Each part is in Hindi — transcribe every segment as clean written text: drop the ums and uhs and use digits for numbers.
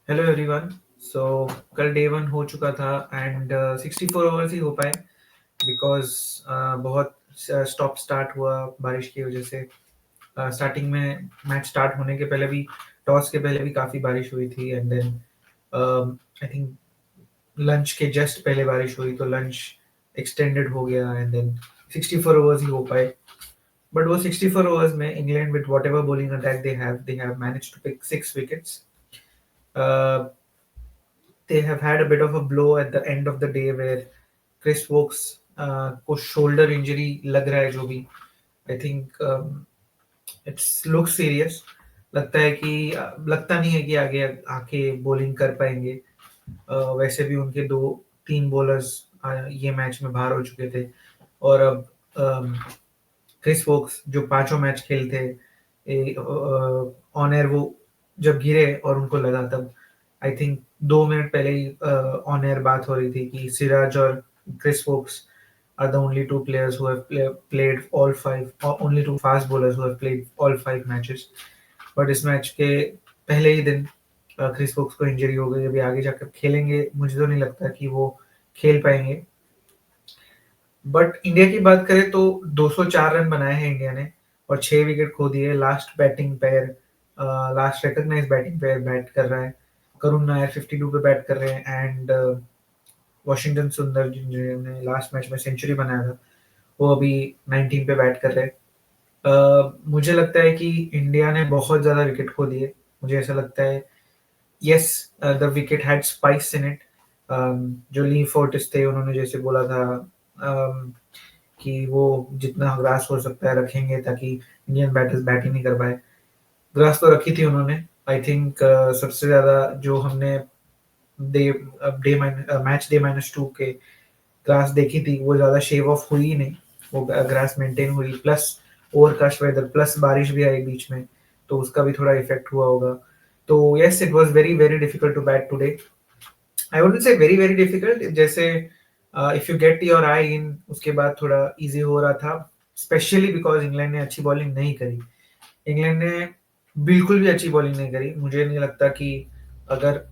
Hello everyone. सो कल डे वन हो चुका था एंड 64 ओवर्स ही हो पाए बिकॉज बहुत स्टॉप स्टार्ट हुआ बारिश की वजह से। स्टार्टिंग में मैच स्टार्ट होने के पहले भी, टॉस के पहले भी काफ़ी बारिश हुई थी and then I think lunch के जस्ट पहले बारिश हुई तो लंच एक्सटेंडेड हो गया एंड देन 64 ओवर्स ही हो पाए। बट वो 64 ओवर्स में England with whatever bowling attack they have managed to pick 6 wickets. they have had a bit of a blow at the end of the day where Chris Wokes को शोल्डर इंजरी लग रहा है जो भी। I think it's look serious. लगता है कि लगता नहीं है कि आगे आके बॉलिंग कर पाएंगे। वैसे भी उनके दो तीन बॉलर्स ये मैच में बाहर हो चुके थे और अब क्रिस वोक्स जो पांचों मैच खेलते ऑन एयर वो जब गिरे और उनको लगा तब आई थिंक 2 मिनट पहले ही ऑन एयर बात हो रही थी कि सिराज और Chris Woakes are the only two players who have played all five, or only two fast bowlers who have played all 5 matches. But इस मैच के पहले ही दिन क्रिस वोक्स को इंजरी हो गई। अभी आगे जाकर खेलेंगे, मुझे तो नहीं लगता कि वो खेल पाएंगे। बट इंडिया की बात करें तो 204 रन बनाए हैं इंडिया ने और 6 विकेट खो दिए। Last batting pair, last recognise batting pair bat कर रहा है। करुण नायर 52 पे बैट कर रहे हैं एंड वॉशिंगटन सुंदर जिन्होंने लास्ट मैच में सेंचुरी बनाया था वो अभी 19 पे बैट कर रहे हैं। मुझे लगता है कि इंडिया ने बहुत ज़्यादा विकेट खो दिए। मुझे ऐसा लगता है yes, the wicket had spice in it. जो ली फोर्टिस थे उन्होंने जैसे बोला था कि वो जितना ग्रास हो सकता है रखेंगे ताकि इंडियन बैटर्स बैट ही नहीं कर पाए। ग्रास तो रखी थी उन्होंने। आई थिंक सबसे ज़्यादा जो हमने डे डे मैच डे -2 के ग्रास देखी थी वो ज़्यादा शेव ऑफ हुई ही नहीं। वो ग्रास मेंटेन हुई, प्लस ओवरकास्ट वेदर, प्लस बारिश भी आई बीच में तो उसका भी थोड़ा इफेक्ट हुआ होगा। तो yes, it was very very difficult to bat today. I wouldn't say very very difficult, जैसे if you get your eye in उसके बाद थोड़ा इजी हो रहा था, स्पेशली बिकॉज इंग्लैंड ने अच्छी बॉलिंग नहीं करी। इंग्लैंड ने बिल्कुल भी अच्छी बॉलिंग नहीं करी। मुझे नहीं लगता कि अगर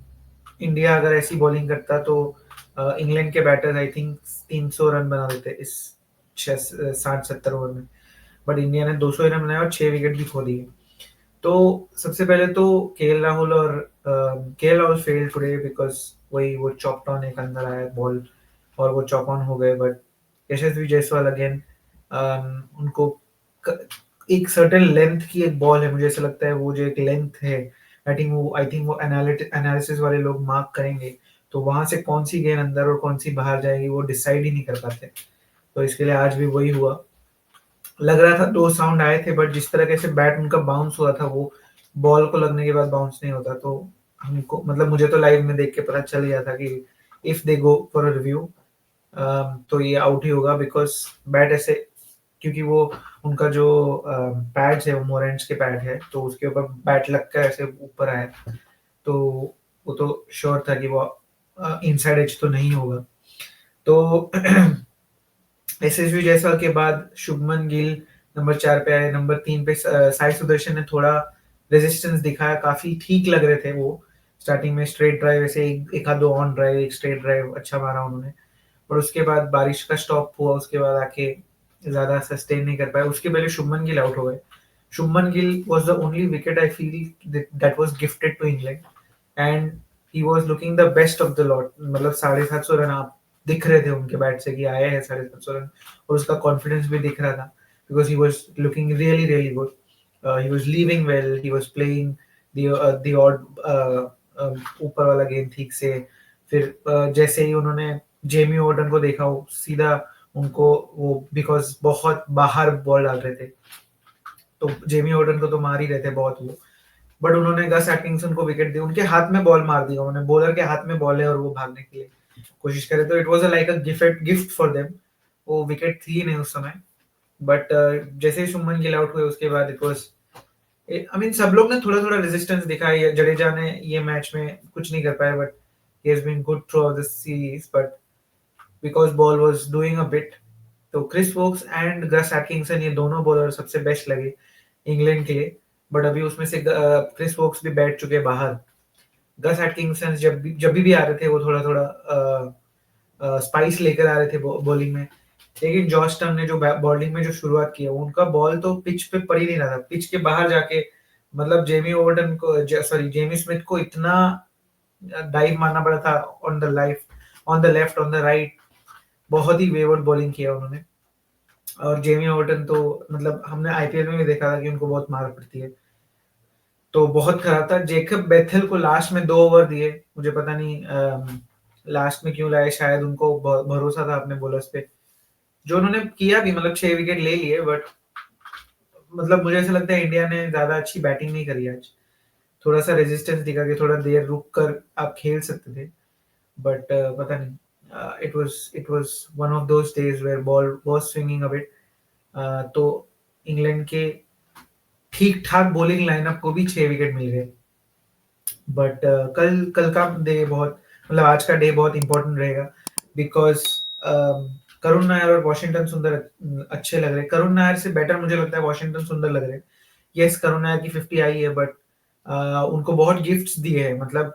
इंडिया अगर ऐसी बॉलिंग करता तो इंग्लैंड के बैटर्स आई थिंक 300 रन बना देते इस 60-70 ओवर में। बट इंडिया ने 200 रन बनाए और 6 विकेट भी खो दिए। तो सबसे पहले तो केएल राहुल और KL Rahul fail today because वही वो चॉप्ड ऑन एक अंदर आया बॉल और वो चॉप ऑन हो गए। बट यशस्वी जायसवाल अगेन, उनको एक सर्टेन लेंथ की एक बॉल है, मुझे ऐसा लगता है वो जो एक लेंथ है आई थिंक वो एनालिसिस वाले लोग मार्क करेंगे तो वहां से कौन सी गेंद अंदर और कौन सी बाहर जाएगी वो डिसाइड ही नहीं कर पाते। तो इसके लिए आज भी वही हुआ। लग रहा था दो साउंड आए थे बट जिस तरह से बैट उनका बाउंस हुआ था वो बॉल को लगने के बाद बाउंस नहीं होता। तो हमको मतलब मुझे तो लाइव में देख के पता चल गया था कि if they go for a review तो ये आउट ही होगा बिकॉज बैट ऐसे, क्योंकि वो उनका जो पैड्स है वो मोरेंट्स के पैड है तो उसके ऊपर बैट लग कर ऐसे ऊपर आया तो वो तो श्योर था कि वो इनसाइड एज तो नहीं होगा। तो एसएसवी जायसवाल के बाद शुभमन गिल नंबर 4 पे आए। नंबर 3 पे साई सुदर्शन ने थोड़ा रेजिस्टेंस दिखाया, काफी ठीक लग रहे थे वो। स्टार्टिंग में स्ट्रेट ड्राइव ऐसे एक आध दो ऑन ड्राइव, एक स्ट्रेट ड्राइव अच्छा मारा उन्होंने। और उसके बाद बारिश का स्टॉप हुआ, उसके बाद आके ज्यादा सस्टेन नहीं कर पाए। उसके पहले शुभमन गिल आउट हो गए। Shubman Gill was the only wicket I feel that was gifted to England and he was looking the best of the lot. मतलब 750 रन आप दिख रहे थे उनके बैट से कि आए हैं 750 रन और उसका कॉन्फिडेंस भी दिख रहा था because he was looking really really good. He was leaving well, he was playing the odd ऊपर वाला गेम ठीक से। फिर जैसे ही उन्होंने जेमी वार्डन को देखा वो सीधा उनको वो बिकॉज बहुत बाहर बॉल डाल रहे थे तो जेमी वार्डन को तो मार ही रहे थे बहुत वो। बट उन्होंने गस एटकिंसन को विकेट दी, उनके हाथ में बॉल मार दिया उन्होंने। बॉलर के हाथ में बॉल है और वो भागने के लिए कोशिश करे तो it was like a gift for them. वो विकेट थी नहीं उस समय। बट जैसे ही शुभमन गिल आउट हुए उसके बाद इट वाज आई मीन सब लोग ने थोड़ा थोड़ा रेजिस्टेंस दिखाई। जडेजा ने ये मैच में कुछ नहीं कर पाया but he has been good throughout the series but because ball was doing a bit. तो Chris Woakes and Gus Atkinson ये दोनों बॉलर सबसे बेस्ट लगे इंग्लैंड के लिए। बट अभी उसमें से क्रिस वोक्स भी बैठ चुके हैं बाहर। गस एटकिंसन जब भी आ रहे थे वो थोड़ा थोड़ा स्पाइस लेकर आ रहे थे बॉलिंग में, लेकिन जॉश टर्न ने जो बॉलिंग में जो शुरुआत की है, उनका बॉल तो पिच पे पड़ ही नहीं रहा था, पिच के बाहर जाके मतलब जेमी स्मिथ को इतना डाइव मारना पड़ा था on the left on the right, बहुत ही वेवर्ड बॉलिंग किया उन्होंने। और जेमी ओवर्टन तो मतलब हमने आईपीएल में भी देखा था कि उनको बहुत मार पड़ती है, तो बहुत खराब था। जेकब बेथेल को लास्ट में 2 ओवर दिए, मुझे पता नहीं लास्ट में क्यों लाए, शायद उनको भरोसा था अपने बॉलर्स पे, जो उन्होंने किया भी, मतलब 6 विकेट ले लिए, बट मतलब मुझे ऐसा लगता है इंडिया ने ज्यादा अच्छी बैटिंग नहीं करी आज, थोड़ा सा रेजिस्टेंस दिखा के थोड़ा देर रुक कर आप खेल सकते थे, बट पता नहीं, it was one of those days where ball was swinging a bit. तो इंग्लैंड के ठीक ठाक बॉलिंग लाइनअप को भी 6 विकेट मिल गए, बट कल कल का डे बहुत, मतलब आज का डे बहुत इंपॉर्टेंट रहेगा, बिकॉज करुण नायर और वॉशिंगटन सुंदर अच्छे लग रहे, करुण नायर से बेटर मुझे लगता है वॉशिंगटन सुंदर लग रहे। यस, करुण नायर की 50 आई है, बट उनको बहुत गिफ्ट्स दिए हैं, मतलब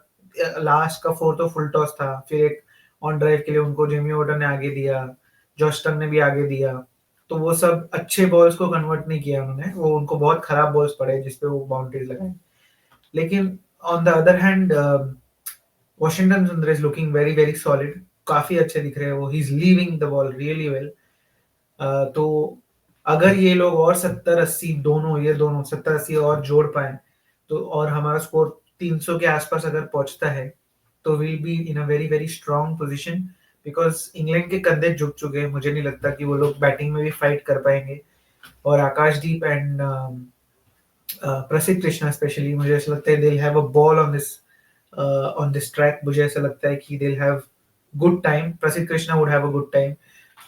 लास्ट का 4 तो फुल टॉस था, फिर एक ऑन ड्राइव के लिए उनको जेमी वार्डन ने आगे दिया, जॉस्टन ने भी आगे दिया, तो वो सब अच्छे बॉल्स को कन्वर्ट नहीं किया उन्होंने, वो उनको बहुत खराब बॉल्स पड़े जिसपे वो बाउंड्रीज लगाए। लेकिन on the other hand Washington Sundar is looking very very solid, काफी अच्छे दिख रहे हैं वो, he is leaving the ball really well. तो अगर ये लोग और 70-80 दोनों, ये दोनों 70-80 और जोड़ पाए, तो और हमारा स्कोर 300 के आसपास अगर पहुंचता है, तो will be in a very very strong position, because England के कंधे झुक चुके हैं, मुझे नहीं लगता कि वो लोग बैटिंग में भी फाइट कर पाएंगे। और आकाशदीप एंड प्रसिद्ध कृष्णा स्पेशली, मुझे ऐसा लगता है they'll have a ball on this track, मुझे ऐसा लगता है कि they'll have good time, प्रसिद्ध Krishna would have a good time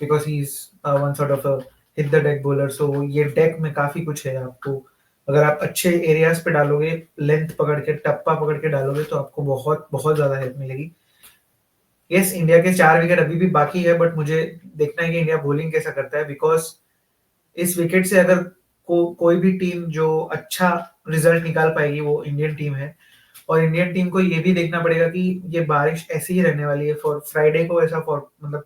because he's one sort of a hit the deck bowler, so ये डेक में काफी कुछ है आपको, अगर आप अच्छे एरियाज पे डालोगे, लेंथ पकड़ के टप्पा पकड़ के डालोगे, तो आपको बहुत बहुत ज्यादा हेल्प मिलेगी। यस, इंडिया के 4 विकेट अभी भी बाकी है, बट मुझे देखना है कि इंडिया बॉलिंग कैसा करता है, बिकॉज इस विकेट से अगर कोई भी टीम जो अच्छा रिजल्ट निकाल पाएगी वो इंडियन टीम है। और इंडियन टीम को ये भी देखना पड़ेगा कि ये बारिश ऐसी ही रहने वाली है, फॉर फ्राइडे को ऐसा मतलब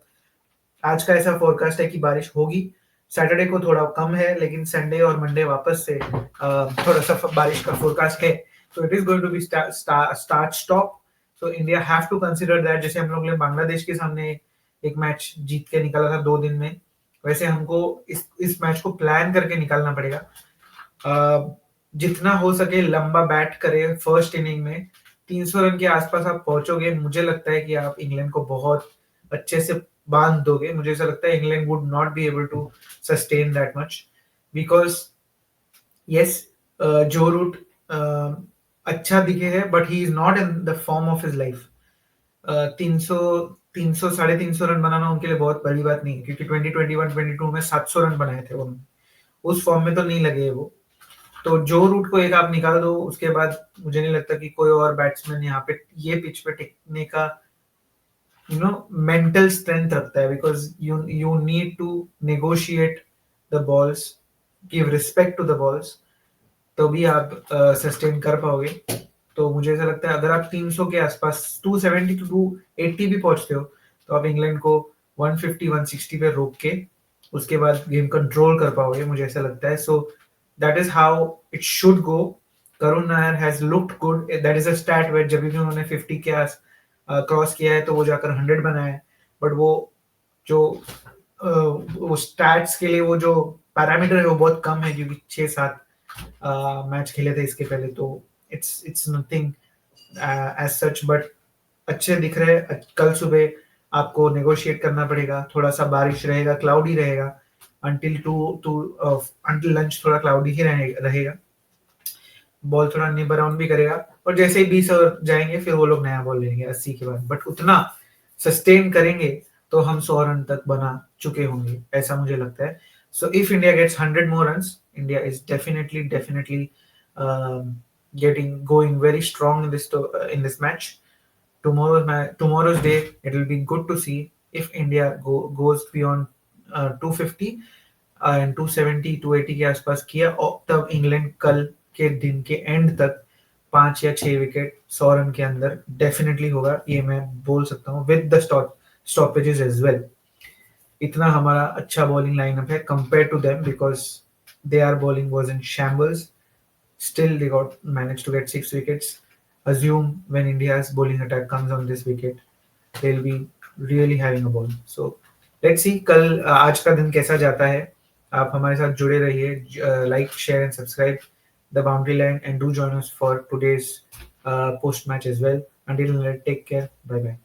आज का ऐसा फोरकास्ट है कि बारिश होगी, सैटरडे को थोड़ा कम है, लेकिन संडे और मंडे वापस से थोड़ा सा बारिश का फोरकास्ट है, तो it is going to be start stop, so India have to consider that. जैसे हम लोग ने बांग्लादेश के सामने एक मैच जीत के निकाला था 2 दिन में, वैसे हमको इस मैच को प्लान करके निकालना पड़ेगा। जितना हो सके लंबा बैट करे फर्स्ट इनिंग में, 300 रन के आसपास आप पहुंचोगे, मुझे लगता है कि आप इंग्लैंड को बहुत अच्छे से बांध दोगे। मुझे ऐसा लगता है England would not be able to sustain that much, because yes, Joe Root अच्छा दिखे है, but he is not in the form of his life. 300 300 350 run बनाना उनके लिए बहुत बड़ी बात नहीं है, क्योंकि 2021-22 में 700 रन बनाए थे उन्होंने, उस फॉर्म में तो नहीं लगे वो। तो जो रूट को एक आप निकाल दो, उसके बाद मुझे नहीं लगता कि कोई और बैट्समैन यहाँ पे ये पिच पे टिकने का मेंटल स्ट्रेंथ रखता है, because you need to negotiate the balls, give respect to the balls, तो भी आप सस्टेन कर पाओगे। तो मुझे ऐसा लगता है अगर आप 300 के आसपास 270 टू 280 भी पहुंचते हो, तो आप इंग्लैंड को 150-160 पे रोक के उसके बाद गेम कंट्रोल कर पाओगे, मुझे ऐसा लगता है। So that is how it should go. Karun Nair has looked good, that is a stat wait, जब भी उन्होंने 50 के आस क्रॉस किया है तो वो जाकर 100 बनाया है, बट वो जो वो स्टैट्स के लिए वो जो पैरामीटर है वो बहुत कम है, क्योंकि 6-7 मैच खेले थे इसके पहले, तो it's nothing as such, but अच्छे दिख रहे हैं। कल सुबह आपको नेगोशिएट करना पड़ेगा, थोड़ा सा बारिश रहेगा, क्लाउडी रहेगा, अंटिल अंटिल लंच थोड़ा क्लाउडी ही रहेगा, बॉल थोड़ा निब अराउंड भी करेगा, और जैसे ही 20 ओवर जाएंगे फिर वो लोग नया बॉल लेंगे 80 के बाद, बट उतना सस्टेन करेंगे तो हम 100 रन तक बना चुके होंगे, ऐसा मुझे लगता है। So if India gets 100 more runs, India is definitely getting going very strong in this match. Tomorrow's day, it will be good to see if India goes beyond 250 and 270 280 के आसपास किया, और तब इंग्लैंड कल के दिन के एंड तक 5 या 6 विकेट 100 रन के अंदर डेफिनेटली होगा, ये मैं बोल सकता हूँ with the stoppages as well. इतना हमारा अच्छा बॉलिंग लाइनअप है compare to them, because their bowling was in shambles. Still, they got managed to get 6 wickets. Assume when India's bowling attack comes on this wicket, they'll be really having a ball. So let's see कल आज का दिन कैसा जाता है। आप हमारे साथ जुड़े रहिए, like, share and subscribe the Boundary Line, and do join us for today's post match as well. Until then, take care. Bye bye.